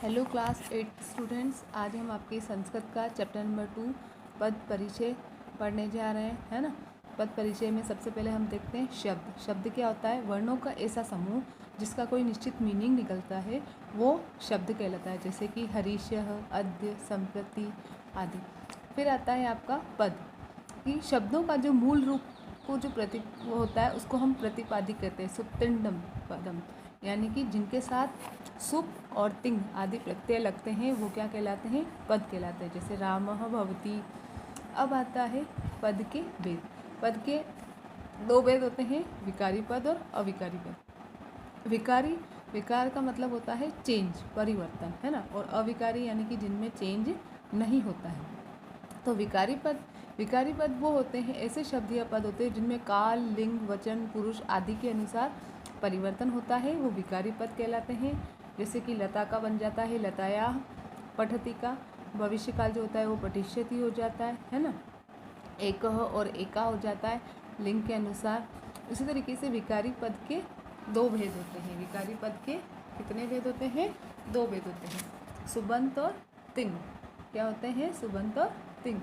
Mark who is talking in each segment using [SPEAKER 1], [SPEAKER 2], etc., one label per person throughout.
[SPEAKER 1] Hello class 8 students, आज हम आपके संस्कृत का चैप्टर नंबर 2 पद परिचय पढ़ने जा रहे हैं, है ना। पद परिचय में सबसे पहले हम देखते हैं शब्द। शब्द क्या होता है? वर्णों का ऐसा समूह जिसका कोई निश्चित मीनिंग निकलता है वो शब्द कहलाता है, जैसे कि हरीशः, अद्य, संप्रति आदि। फिर आता है आपका पद, कि शब्दों का जो मूल रूप को जो वो होता है उसको हम प्रतिपादित करते हैं। सुप्तिंडम पदम, यानी कि जिनके साथ सुप और तिंग आदि प्रत्यय लगते हैं वो क्या कहलाते हैं? पद कहलाते हैं। जैसे रामः भवति। अब आता है पद के भेद। पद के दो भेद होते हैं, विकारी पद और अविकारी पद। विकार का मतलब होता है चेंज, परिवर्तन, है ना। और अविकारी यानी कि जिनमें चेंज नहीं होता है। तो विकारी पद वो होते हैं, ऐसे शब्द या पद होते हैं जिनमें काल, लिंग, वचन, पुरुष आदि के अनुसार परिवर्तन होता है, वो विकारी पद कहलाते हैं। जैसे कि लता का बन जाता है लताया, पठती का भविष्य काल जो होता है वो पठिष्यति हो जाता है ना। एकह और एका हो जाता है लिंग के अनुसार। इसी तरीके से विकारी पद के दो भेद होते हैं। विकारी पद के कितने भेद होते हैं? दो भेद होते हैं, सुबंत और तिंग। क्या होते हैं? सुबंत और तिंग।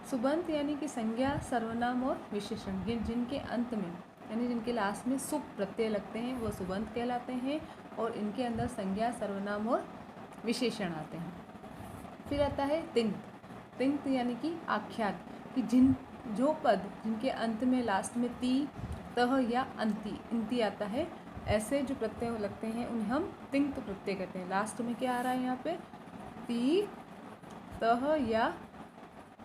[SPEAKER 1] सुबंत यानी कि संज्ञा, सर्वनाम और विशेषण, जिनके अंत में यानी जिनके लास्ट में सुप प्रत्यय लगते हैं वो सुबंत कहलाते हैं, और इनके अंदर संज्ञा, सर्वनाम और विशेषण आते हैं। फिर आता है तिंग यानी कि आख्यात, कि जो पद जिनके अंत में लास्ट में ती, तह या इंती आता है, ऐसे जो प्रत्यय लगते हैं उन्हें हम तिंग प्रत्यय कहते हैं। लास्ट में क्या आ रहा है यहाँ पे? ती, तह या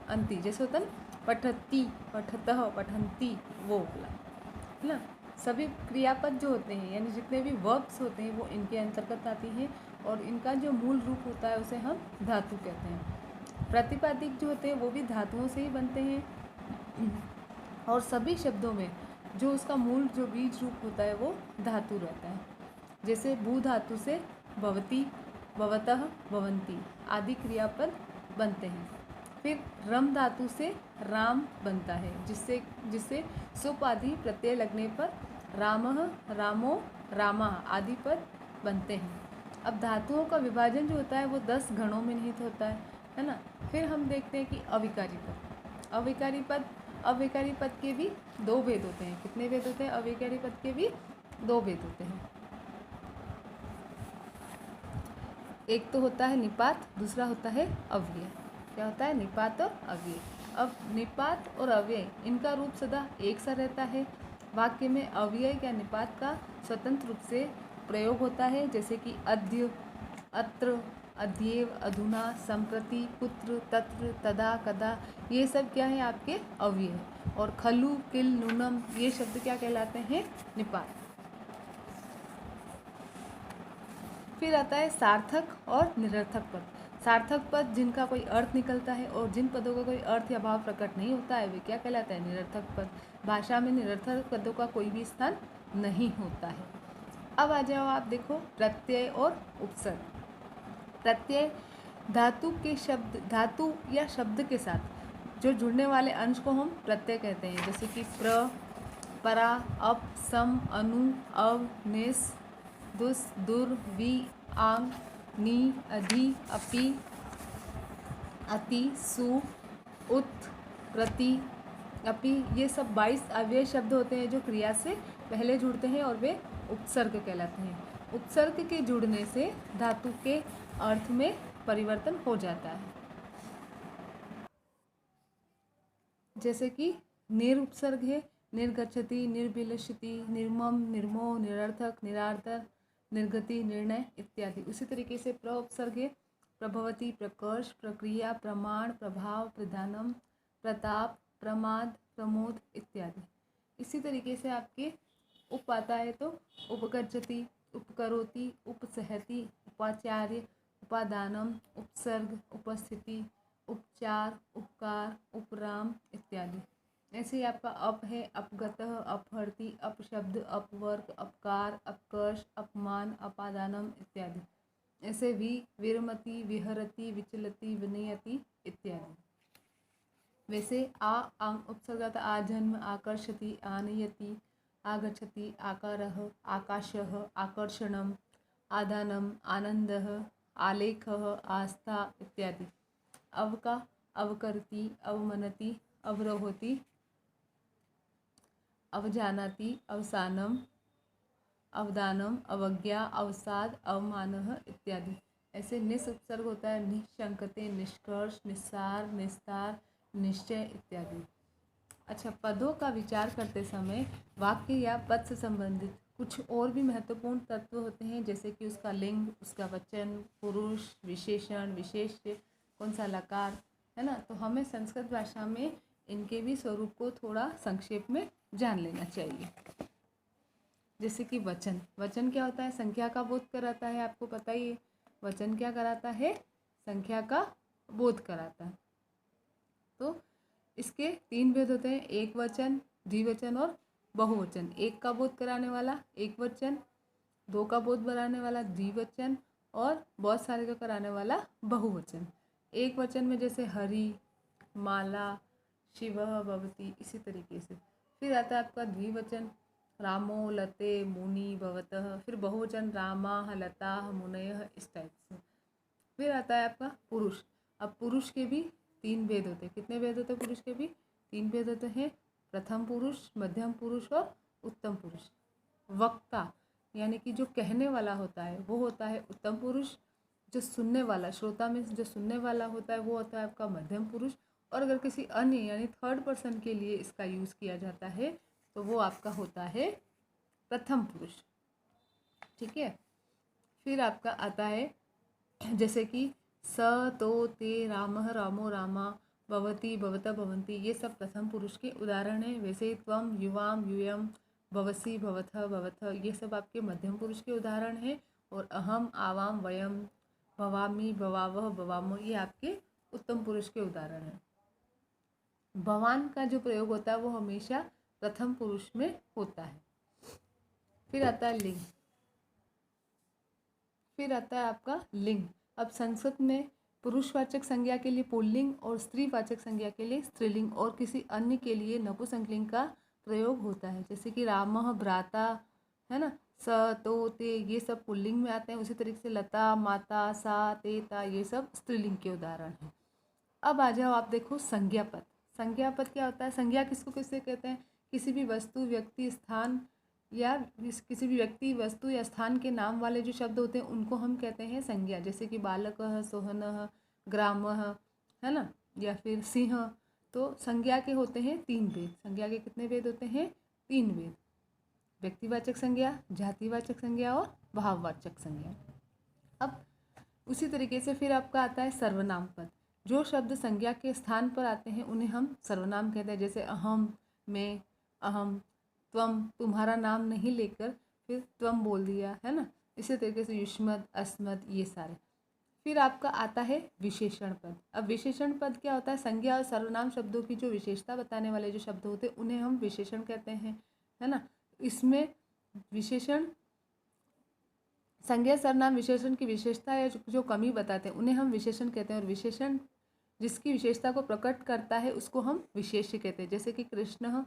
[SPEAKER 1] अंति। जैसे होता है ना पठती, पठतः, पठंती, वो वाला, है ना। सभी क्रियापद जो होते हैं यानी जितने भी वर्ब्स होते हैं वो इनके अंतर्गत आती हैं, और इनका जो मूल रूप होता है उसे हम धातु कहते हैं। प्रतिपादिक जो होते हैं वो भी धातुओं से ही बनते हैं, और सभी शब्दों में जो उसका मूल जो बीज रूप होता है वो धातु रहता है। जैसे भू धातु से भवती, भवतः, भवंती आदि क्रियापद बनते हैं। फिर रम धातु से राम बनता है, जिससे सुप आदि प्रत्यय लगने पर रामः, रामो, रामा आदि पद बनते हैं। अब धातुओं का विभाजन जो होता है वो 10 गणों में निहित होता है ना। फिर हम देखते हैं कि अविकारी पद के भी दो भेद होते हैं। कितने भेद होते हैं? अविकारी पद के भी दो भेद होते हैं। एक तो होता है निपात, दूसरा होता है अव्यय। क्या होता है? निपात और अव्यय। अब निपात और अव्यय इनका रूप सदा एक सा रहता है। वाक्य में अव्यय या निपात का स्वतंत्र रूप से प्रयोग होता है, जैसे कि अद्य, अत्र, अद्येव, अधुना, संप्रति, कुत्र, तत्र, तदा, कदा, ये सब क्या है? आपके अव्यय। और खलु, किल, नूनम ये शब्द क्या कहलाते हैं? निपात। फिर आता है सार्थक और निरर्थक पद। सार्थक पद जिनका कोई अर्थ निकलता है, और जिन पदों का कोई अर्थ या भाव प्रकट नहीं होता है वे क्या कहलाता है? निरर्थक पद। भाषा में निरर्थक पदों का कोई भी स्थान नहीं होता है। अब आ जाओ आप देखो प्रत्यय और उपसर्ग। प्रत्यय धातु या शब्द के साथ जो जुड़ने वाले अंश को हम प्रत्यय कहते हैं, जैसे कि प्र, परा, अप, सम, अनु, अव, निस, दुस, दुर, वि, आंग, नी, अधि, अपि, अति, सु, उत, प्रति, अपि, ये सब 22 अव्यय शब्द होते हैं जो क्रिया से पहले जुड़ते हैं और वे उपसर्ग कहलाते हैं। उपसर्ग के जुड़ने से धातु के अर्थ में परिवर्तन हो जाता है। जैसे कि निरुपसर्ग है निर्गच्छति, निर्भिलषति, निर्मम, निर्मो, निरर्थक, निरार्थ, निर्गति, निर्णय इत्यादि। उसी तरीके से प्रउपसर्ग है प्रभवती, प्रकर्ष, प्रक्रिया, प्रमाण, प्रभाव, प्रधानम, प्रताप, प्रमाद, प्रमोद इत्यादि। इसी तरीके से आपके उप आता है तो उपगच्छति, उपकरोति, उपसहति, उपाचार्य, उपादानम, उपसर्ग, उपस्थिति, उपचार, उपकार, उपराम इत्यादि। ऐसे ही आपका अप है अपगतः, अपहर्ति, अपशब्द, अपवर्ग, अपकार, अपकर्ष, अपमान, अपादानम इत्यादि। ऐसे विरमति, विहरति, विचलति, विनयति इत्यादि। वैसे आंग उपसर्ग आता आजन्म, आकर्षति, आनयति, आगच्छति, आकारः, आकाशः, आकर्षणम, आदानम, आनंदः, आलेखः, आस्था इत्यादि। अव का अवकरति, अवमनति, अवरोहति, अवजानाति, अवसानम, अवदानम, अवज्ञा, अवसाद, अवमानः इत्यादि। ऐसे निस उपसर्ग होता है निशंकते, निष्कर्ष, निस्सार, निस्तार, निश्चय इत्यादि। अच्छा, पदों का विचार करते समय वाक्य या पद से संबंधित कुछ और भी महत्वपूर्ण तत्व होते हैं, जैसे कि उसका लिंग, उसका वचन, पुरुष, विशेषण, विशेष्य, कौन सा लकार, है ना। तो हमें संस्कृत भाषा में इनके भी स्वरूप को थोड़ा संक्षेप में जान लेना चाहिए। जैसे कि वचन, वचन क्या होता है? संख्या का बोध कराता है, आपको पता ही है। वचन क्या कराता है? संख्या का बोध कराता है। तो इसके 3 भेद होते हैं, एक वचन, द्विवचन और बहुवचन। एक का बोध कराने वाला एक वचन, 2 का बोध कराने वाला द्विवचन और बहुत सारे का कराने वाला बहुवचन। एक वचन में जैसे हरि, माला, शिवः भवति, इसी तरीके से। फिर आता है आपका द्विवचन, रामो, लते, मुनि, भवतः। फिर बहुवचन, रामाः, लताः, मुनयः, इस टाइप से। फिर आता है आपका पुरुष। अब पुरुष के भी 3 भेद होते हैं। कितने भेद होते हैं पुरुष के भी? 3 भेद होते हैं, प्रथम पुरुष, मध्यम पुरुष और उत्तम पुरुष। वक्ता यानी कि जो कहने वाला होता है वो होता है उत्तम पुरुष। जो सुनने वाला, श्रोता में जो सुनने वाला होता है वो होता है आपका मध्यम पुरुष। और अगर किसी अन्य यानी थर्ड पर्सन के लिए इसका यूज़ किया जाता है तो वो आपका होता है प्रथम पुरुष। ठीक है। फिर आपका आता है जैसे कि स, तो, ते, रामः, रामो, रामा, भवति, भवतः, भवन्ति, ये सब प्रथम पुरुष के उदाहरण हैं। वैसे ही त्वम, युवाम, यूयम, भवसि, भवतः, भवतः, ये सब आपके मध्यम पुरुष के उदाहरण हैं। और अहम, आवाम, वयम, भवामि, भवावह, भवामो, ये आपके उत्तम पुरुष के उदाहरण हैं। भवान का जो प्रयोग होता है वो हमेशा प्रथम पुरुष में होता है। फिर आता है लिंग। फिर आता है आपका लिंग। अब संस्कृत में पुरुषवाचक संज्ञा के लिए पुल्लिंग और स्त्रीवाचक संज्ञा के लिए स्त्रीलिंग और किसी अन्य के लिए नपुंसकलिंग का प्रयोग होता है। जैसे कि रामः, भ्राता, है ना, स, तो, ते, ये सब पुल्लिंग में आते हैं। उसी तरीके से लता, माता, सा, ते, ता, ये सब स्त्रीलिंग के उदाहरण हैं। अब आ जाओ आप देखो संज्ञा पद। संज्ञा पद क्या होता है? संज्ञा किसको किससे कहते हैं? किसी भी वस्तु, व्यक्ति, स्थान या किसी भी व्यक्ति, वस्तु या स्थान के नाम वाले जो शब्द होते हैं उनको हम कहते हैं संज्ञा। जैसे कि बालकः, सोहनः, ग्रामः, है ना, या फिर सिंह। तो संज्ञा के होते हैं 3 भेद। संज्ञा के कितने भेद होते हैं? 3 भेद। व्यक्तिवाचक संज्ञा, जातिवाचक संज्ञा और भाववाचक संज्ञा। अब उसी तरीके से फिर आपका आता है सर्वनाम पद। जो शब्द संज्ञा के स्थान पर आते हैं उन्हें हम सर्वनाम कहते हैं। जैसे अहम, मैं, अहम, त्वम, तुम्हारा नाम नहीं लेकर फिर त्वम बोल दिया, है ना। इसी तरीके से युष्मत्, अस्मत्, ये सारे। फिर आपका आता है विशेषण पद। अब विशेषण पद क्या होता है? संज्ञा और सर्वनाम शब्दों की जो विशेषता बताने वाले जो शब्द होते हैं उन्हें हम विशेषण कहते हैं, है ना। इसमें विशेषण, संज्ञा, सर्वनाम, विशेषण की विशेषता या जो कमी बताते हैं उन्हें हम विशेषण कहते हैं। और विशेषण जिसकी विशेषता को प्रकट करता है उसको हम विशेष्य कहते हैं। जैसे कि कृष्णः,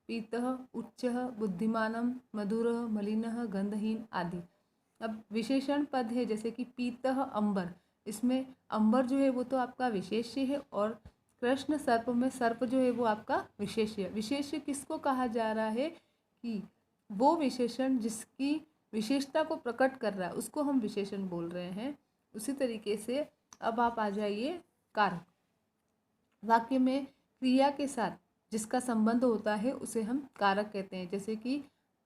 [SPEAKER 1] पीतः, उच्चः, बुद्धिमानम, मधुरः, मलिनः, गंधहीन आदि। अब विशेषण पद है जैसे कि पीतः, अंबर। इसमें अंबर जो है वो तो आपका विशेष्य है और कृष्ण सर्प में सर्प जो है वो आपका विशेष्य। विशेष्य किसको कहा जा रहा है? कि वो विशेषण जिसकी विशेषता को प्रकट कर रहा है उसको हम विशेषण बोल रहे हैं। उसी तरीके से अब आप आ जाइए कारक। वाक्य में क्रिया के साथ जिसका संबंध होता है उसे हम कारक कहते हैं। जैसे कि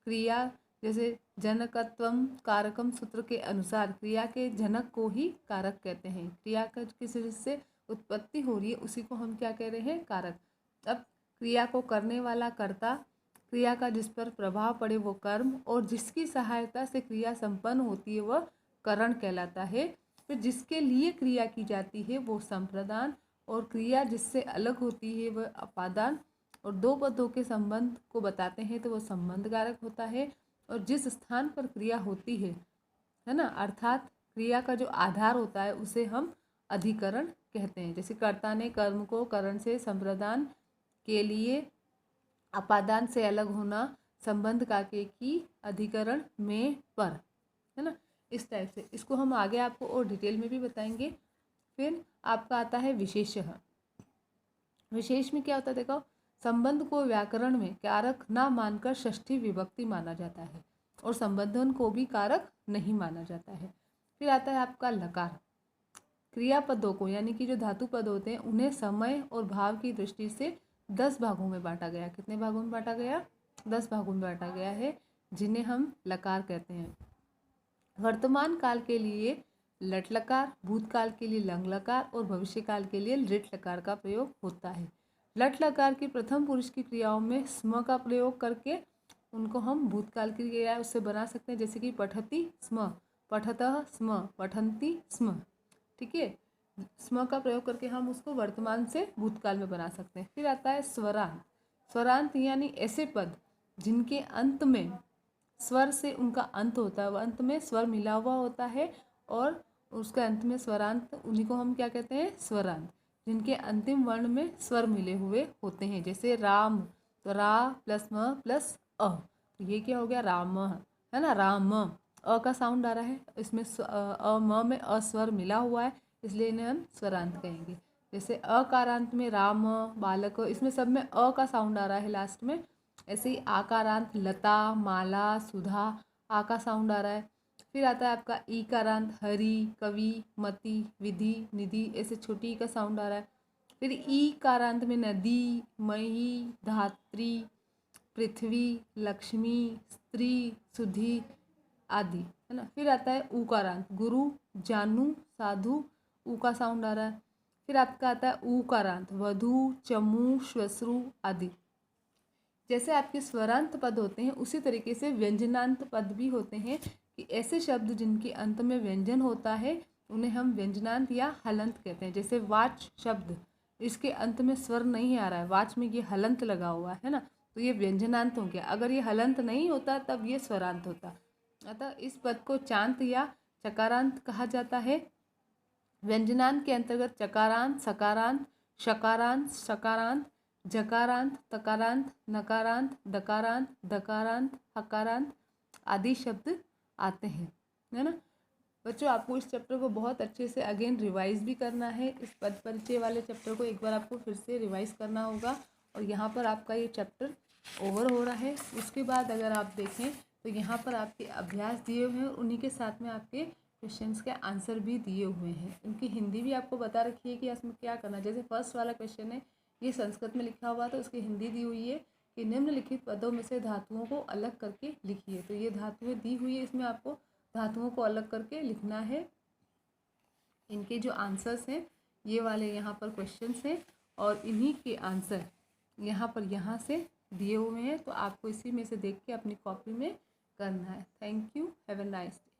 [SPEAKER 1] क्रिया, जैसे जनकत्वम कारकम सूत्र के अनुसार क्रिया के जनक को ही कारक कहते हैं। क्रिया का किसी से उत्पत्ति हो रही है उसी को हम क्या कह रहे हैं? कारक। अब क्रिया को करने वाला कर्ता, क्रिया का जिस पर प्रभाव पड़े वो कर्म, और जिसकी सहायता से क्रिया संपन्न होती है वह करण कहलाता है। फिर जिसके लिए क्रिया की जाती है वो संप्रदान, और क्रिया जिससे अलग होती है वह अपादान। और 2 पदों के संबंध को बताते हैं तो वो संबंध कारक होता है। और जिस स्थान पर क्रिया होती है ना, अर्थात क्रिया का जो आधार होता है उसे हम अधिकरण कहते हैं। जैसे कर्ता ने कर्म को करण से संप्रदान के लिए अपादान से अलग होना, संबंध काके की अधिकरण में पर, है ना। इस टाइप से। इसको हम आगे आपको और डिटेल में भी बताएंगे। फिर आपका आता है विशेषः। विशेष में क्या होता है देखो, संबंध को व्याकरण में कारक ना मानकर षष्ठी विभक्ति माना जाता है और संबंधन को भी कारक नहीं माना जाता है। फिर आता है आपका लकार। क्रियापदों को यानी कि जो धातु पद होते हैं उन्हें समय और भाव की दृष्टि से 10 भागों में बांटा गया। कितने भागों में बांटा गया? 10 भागों में बांटा गया है, जिन्हें हम लकार कहते हैं। वर्तमान काल के लिए लट लकार, भूतकाल के लिए लंग लकार और भविष्य काल के लिए लिट लकार का प्रयोग होता है। लट लकार की प्रथम पुरुष की क्रियाओं में स्म का प्रयोग करके उनको हम भूतकाल की क्रिया उससे बना सकते हैं, जैसे कि पठति स्म, पठतः स्म, पठन्ति स्म। ठीक है, स्म का प्रयोग करके हम उसको वर्तमान से भूतकाल में बना सकते हैं। फिर आता है स्वरांत। स्वरांत यानी ऐसे पद जिनके अंत में स्वर से उनका अंत होता है, वह अंत में स्वर मिला हुआ होता है और उसके अंत में स्वरांत, उन्हीं को हम क्या कहते हैं? स्वरांत। जिनके अंतिम वर्ण में स्वर मिले हुए होते हैं, जैसे राम, तो रा प्लस म प्लस अ, तो ये क्या हो गया? राम, है ना, राम। अ का साउंड आ रहा है, इसमें अ म में अ स्वर मिला हुआ है, इसलिए इन्हें हम स्वरांत कहेंगे। जैसे अकारांत में राम, बालक, इसमें सब में अ का साउंड आ रहा है लास्ट में। ऐसे ही आकारांत लता, माला, सुधा, आ का साउंड आ रहा है। फिर आता है आपका ईकारांत हरि, कवि, मति, विधि, निधि, ऐसे छोटी ई का साउंड आ रहा है। फिर ईकारांत में नदी, मही, धात्री, पृथ्वी, लक्ष्मी, स्त्री, सुधी आदि, है ना। फिर आता है ऊकारांत, गुरु, जानू, साधु, ऊ का साउंड आ रहा है। फिर आपका आता है ऊकारांत, वधु, चमू, श्वश्रु आदि। जैसे आपके स्वरांत पद होते हैं उसी तरीके से व्यंजनांत पद भी होते हैं, कि ऐसे शब्द जिनके अंत में व्यंजन होता है उन्हें हम व्यंजनांत या हलंत कहते हैं। जैसे वाच शब्द, इसके अंत में स्वर नहीं आ रहा है, वाच में ये हलंत लगा हुआ है ना, तो ये व्यंजनांत हो गया। अगर ये हलंत नहीं होता तब ये स्वरांत होता। अतः इस पद को चांत या चकारांत कहा जाता है। व्यंजनांत के अंतर्गत चकारांत, सकारांत, शकारांत, शकारांत, जकारांत, तकारांत, नकारांत, दकारांत, दकारांत, हकारांत आदि शब्द आते हैं, है ना। बच्चों, आपको इस चैप्टर को बहुत अच्छे से अगेन रिवाइज भी करना है। इस पद परिचय वाले चैप्टर को एक बार आपको फिर से रिवाइज करना होगा, और यहाँ पर आपका ये चैप्टर ओवर हो रहा है। उसके बाद अगर आप देखें तो यहाँ पर आपके अभ्यास दिए हुए हैं, उन्हीं के साथ में आपके क्वेश्चंस के आंसर भी दिए हुए हैं। उनकी हिंदी भी आपको बता रखी है कि इसमें क्या करना है। जैसे फर्स्ट वाला क्वेश्चन है, ये संस्कृत में लिखा हुआ, तो उसकी हिंदी दी हुई है कि निम्नलिखित पदों में से धातुओं को अलग करके लिखिए। तो ये धातुएं दी हुई है, इसमें आपको धातुओं को अलग करके लिखना है। इनके जो आंसर्स हैं ये वाले यहाँ पर क्वेश्चंस हैं, और इन्हीं के आंसर यहाँ से दिए हुए हैं। तो आपको इसी में से देख के अपनी कॉपी में करना है। Thank you, have a nice day.